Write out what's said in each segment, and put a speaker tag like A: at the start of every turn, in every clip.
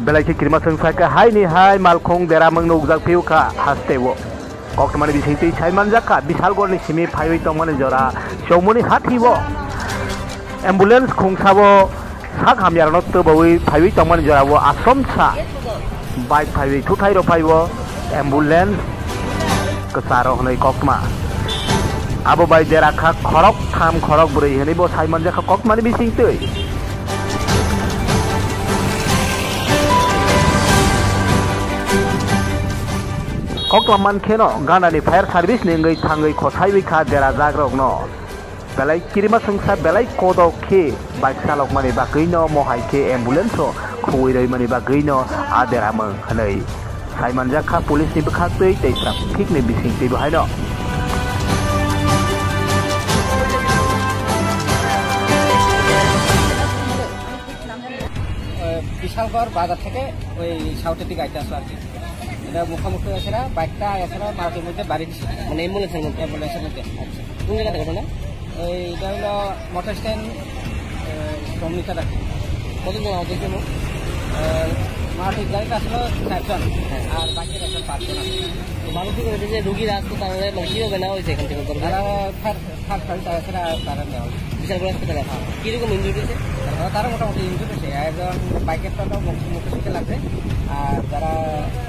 A: Belai kirma sengsa ke hai ni hai malkhong dera mang nukjak piu ka hastewo. Kok temani bisingti chai manjaka bisal gorni simi phaiwi tongmani jora shomuni hathiwo. Ambulance khungsabo sak hamyarno tobawi phaiwi tongmani jora wo asomsa. Bike phaiwi thuthai ro phaiwo ambulance kesaro hnai kokma. Abo bai dera kha khorok tham khorok buri heni bo chai manjaka kokmani bisingti. Koklaman keno gana ni fire service ni ngai thangai khothai wi kha dera jagrok no belai kirima sungsa belai kodo ke bike salok mani bagui no mohai ke ambulance o khui rei mani bagui no adera mang hanai saiman jakha police ni bkhak tei tei traffic ni bising tei bahai no
B: Bishalgarh বাজার থেকে ওই সাউথের দিকে আইতে আসলো আর কি এটা মুখোমুখি এছাড়া বাইকটা এছাড়া মারুতির মধ্যে বাড়ি দিচ্ছে মানে অ্যাম্বুলেন্সের মধ্যে আচ্ছা কোন জায়গা থেকে ঘটনা এটা হলো মোটর স্ট্যান্ড শ্রমিকা রাখি কতজন আমাদের জন্য মারুতির গাড়িটা আসলে 4 জন আর বাইকের আসলে 5 জন আছে মারুতি করে যে রুগীরা আসতো তাহলে মানে কীভাবে নেওয়া হয়েছে এখান থেকে তারা এছাড়া তারা নেওয়া বিশালগড় হাসপাতালে কীরকম ইঞ্জুরি হয়েছে তারা মোটামুটি ইঞ্জুরি হয়েছে একজন বাইকেরটা মুখে শিখে লাগবে আর যারা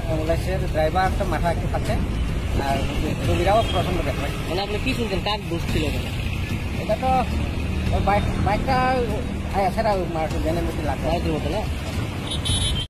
B: অ্যাম্বুলেন্সের ড্রাইভারটা মাথা একটু খাচ্ছে আর রোগীরাও প্রচন্ড দেখবে মানে আপনি কি শুনছেন কার দোষ ছিল এটা তো বাইকটা এছাড়া জেনের মধ্যে লাগবে মধ্যে না